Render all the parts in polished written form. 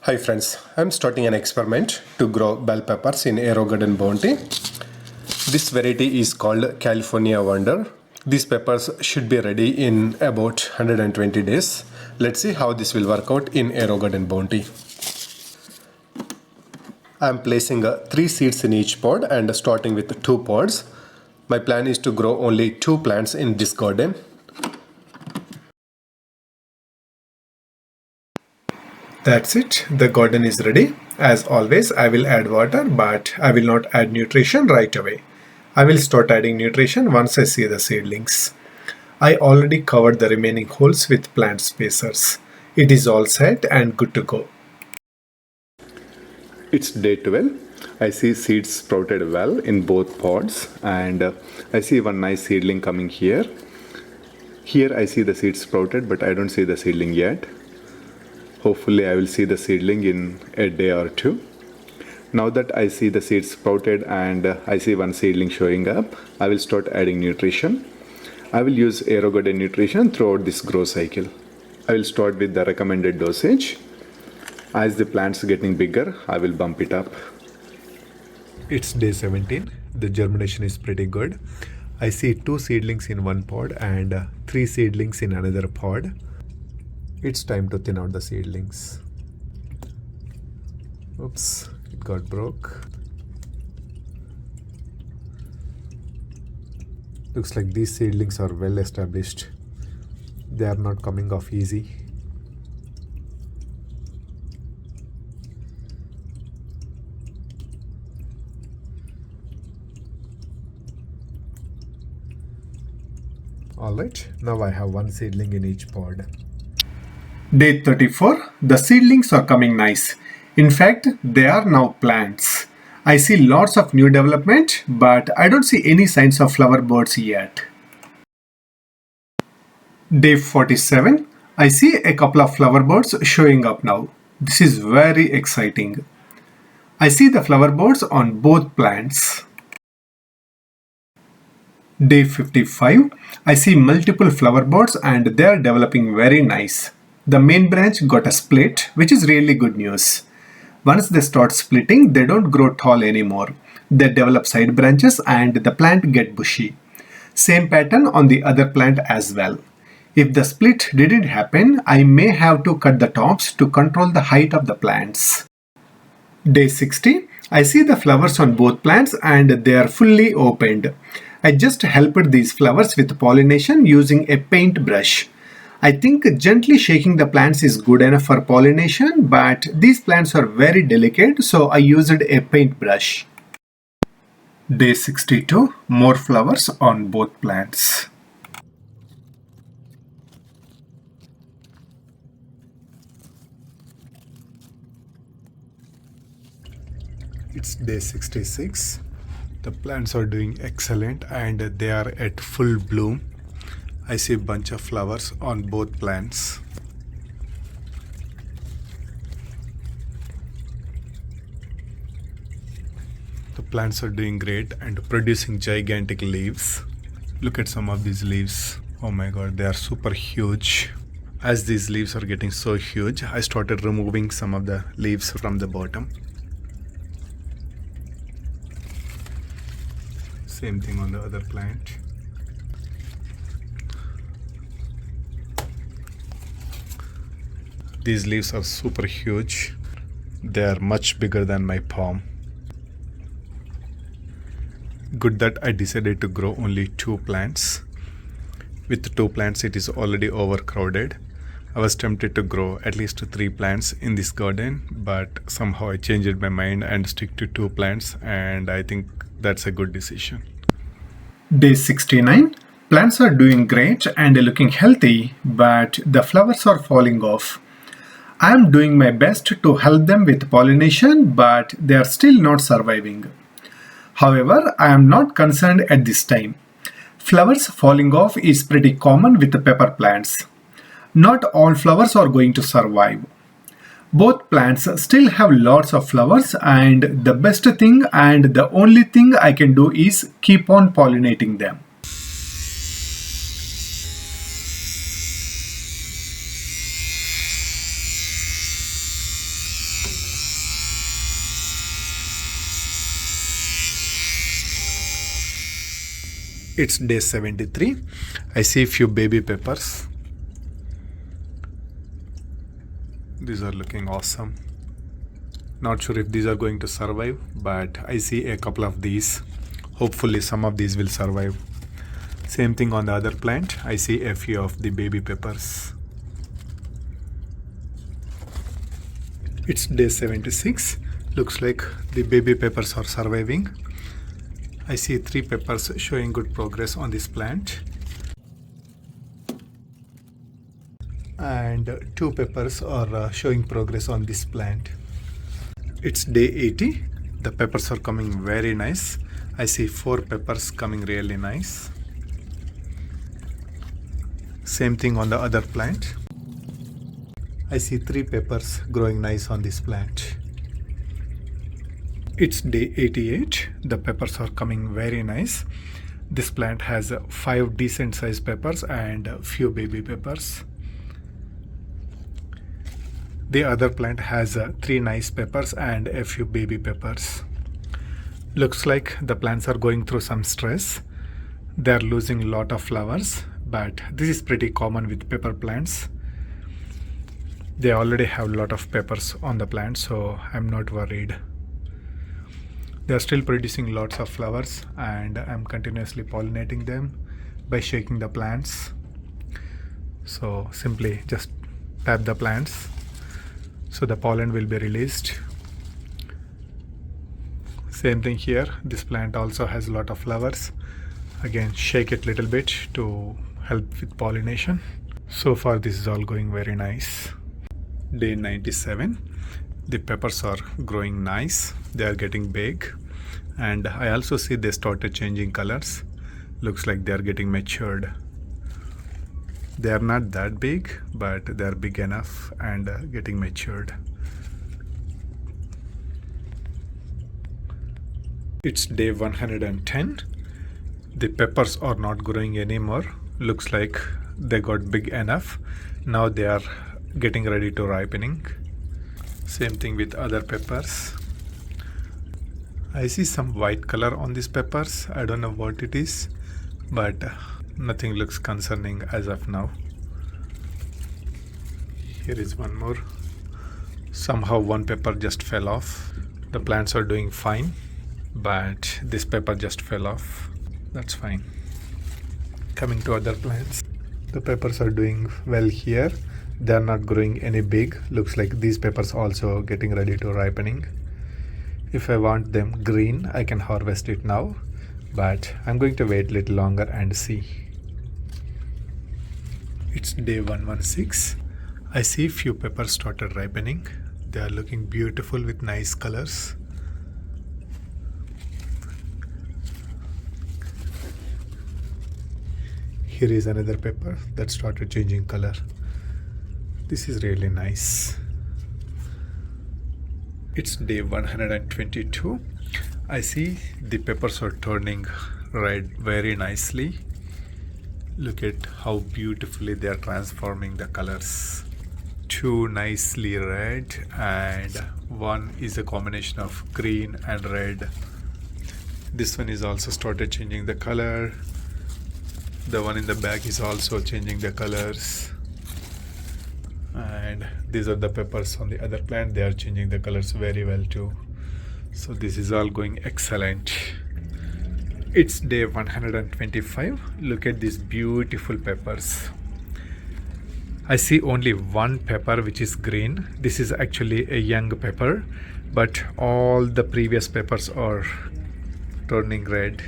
Hi friends, I'm starting an experiment to grow bell peppers in Aerogarden bounty. This variety is called California Wonder. These peppers should be ready in about 120 days. Let's see how this will work out in Aerogarden bounty. I'm placing 3 seeds in each pod and starting with 2 pods. My plan is to grow only 2 plants in this garden. That's it, the garden is ready. As always, I will add water, but I will not add nutrition right away. I will start adding nutrition once I see the seedlings. I already covered the remaining holes with plant spacers. It is all set and good to go. It's day 12. I see seeds sprouted well in both pods, and I see one nice seedling coming here. Here I see the seeds sprouted, but I don't see the seedling yet. Hopefully I will see the seedling in a day or two. Now that I see the seeds sprouted and I see one seedling showing up, I will start adding nutrition. I will use Aerogarden nutrition throughout this grow cycle. I will start with the recommended dosage. As the plants are getting bigger, I will bump it up. It's day 17. The germination is pretty good. I see 2 seedlings in one pod and 3 seedlings in another pod. It's time to thin out the seedlings. Oops, it got broke. Looks like these seedlings are well established. They are not coming off easy. Alright, now I have 1 seedling in each pod. Day 34, the seedlings are coming nice. In fact, they are now plants. I see lots of new development, but I don't see any signs of flower buds yet. Day 47, I see a couple of flower buds showing up now. This is very exciting. I see the flower buds on both plants. Day 55, I see multiple flower buds and they are developing very nice. The main branch got a split, which is really good news. Once they start splitting, they don't grow tall anymore. They develop side branches and the plant get bushy. Same pattern on the other plant as well. If the split didn't happen, I may have to cut the tops to control the height of the plants. Day 60, I see the flowers on both plants and they are fully opened. I just helped these flowers with pollination using a paintbrush. I think gently shaking the plants is good enough for pollination, but these plants are very delicate, so I used a paintbrush. Day 62, more flowers on both plants. It's day 66. The plants are doing excellent and they are at full bloom. I see a bunch of flowers on both plants. The plants are doing great and producing gigantic leaves. Look at some of these leaves. Oh my god, they are super huge. As these leaves are getting so huge, I started removing some of the leaves from the bottom. Same thing on the other plant. These leaves are super huge. They are much bigger than my palm. Good that I decided to grow only 2 plants. With 2 plants it is already overcrowded. I was tempted to grow at least 3 plants in this garden, but somehow I changed my mind and stick to 2 plants, and I think that's a good decision. Day 69. Plants are doing great and looking healthy, but the flowers are falling off. I am doing my best to help them with pollination, but they are still not surviving. However, I am not concerned at this time. Flowers falling off is pretty common with the pepper plants. Not all flowers are going to survive. Both plants still have lots of flowers, and the best thing and the only thing I can do is keep on pollinating them. It's day 73. I see a few baby peppers. These are looking awesome. Not sure if these are going to survive, but I see a couple of these. Hopefully some of these will survive. Same thing on the other plant. I see a few of the baby peppers. It's day 76. Looks like the baby peppers are surviving. I see 3 peppers showing good progress on this plant. And 2 peppers are showing progress on this plant. It's day 80. The peppers are coming very nice. I see 4 peppers coming really nice. Same thing on the other plant. I see 3 peppers growing nice on this plant. It's day 88. The peppers are coming very nice. This plant has 5 decent sized peppers and a few baby peppers. The other plant has 3 nice peppers and a few baby peppers. Looks like the plants are going through some stress. They are losing a lot of flowers, but this is pretty common with pepper plants. They already have a lot of peppers on the plant, so I'm not worried. They are still producing lots of flowers, and I'm continuously pollinating them by shaking the plants. So simply just tap the plants so the pollen will be released. Same thing here. This plant also has a lot of flowers. Again, shake it a little bit to help with pollination. So far this is all going very nice. Day 97. The peppers are growing nice. They are getting big, and I also see they started changing colors. Looks like they are getting matured. They are not that big, but they are big enough and getting matured. It's day 110. The peppers are not growing anymore. Looks like they got big enough. Now they are getting ready to ripening. Same thing with other peppers. I see some white color on these peppers. I don't know what it is, but nothing looks concerning as of now. Here is one more. Somehow one pepper just fell off. The plants are doing fine, but this pepper just fell off. That's fine. Coming to other plants, the peppers are doing well here. They are not growing any big. Looks like these peppers also getting ready to ripening. If I want them green, I can harvest it now, but I'm going to wait a little longer and see. It's day 116. I see few peppers started ripening. They are looking beautiful with nice colors. Here is another pepper that started changing color. This is really nice. It's day 122. I see the peppers are turning red very nicely. Look at how beautifully they are transforming the colors. 2 nicely red, and one is a combination of green and red. This one is also started changing the color. The one in the back is also changing the colors. And these are the peppers on the other plant. They are changing the colors very well too. So this is all going excellent. It's day 125. Look at these beautiful peppers. I see only one pepper which is green. This is actually a young pepper, but all the previous peppers are turning red.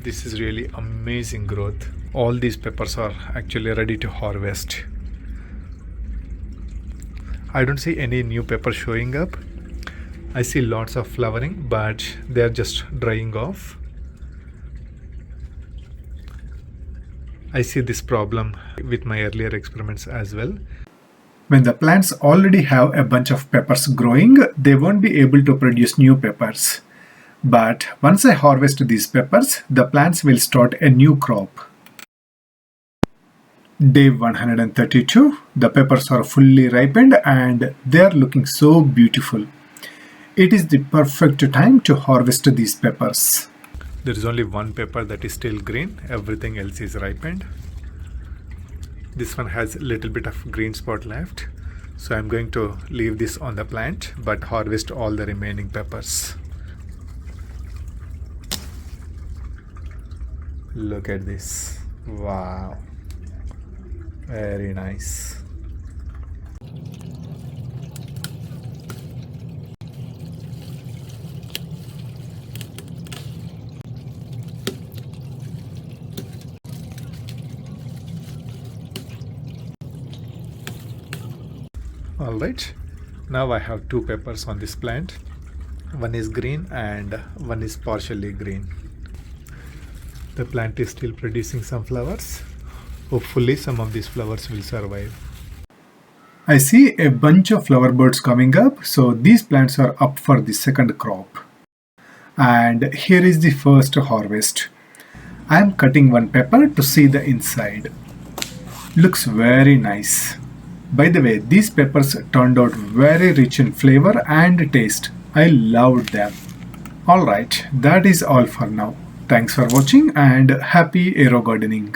This is really amazing growth. All these peppers are actually ready to harvest. I don't see any new peppers showing up. I see lots of flowering, but they are just drying off. I see this problem with my earlier experiments as well. When the plants already have a bunch of peppers growing, they won't be able to produce new peppers. But once I harvest these peppers, the plants will start a new crop. Day 132, the peppers are fully ripened and they are looking so beautiful. It is the perfect time to harvest these peppers. There is only one pepper that is still green, everything else is ripened. This one has a little bit of green spot left, so I'm going to leave this on the plant but harvest all the remaining peppers. Look at this. Wow, very nice. Alright, now I have two peppers on this plant. One is green and one is partially green. The plant is still producing some flowers. Hopefully some of these flowers will survive. I see a bunch of flower birds coming up, so these plants are up for the second crop. And here is the first harvest. I am cutting one pepper to see the inside. Looks very nice. By the way, these peppers turned out very rich in flavor and taste. I loved them. Alright, that is all for now. Thanks for watching and happy aero gardening.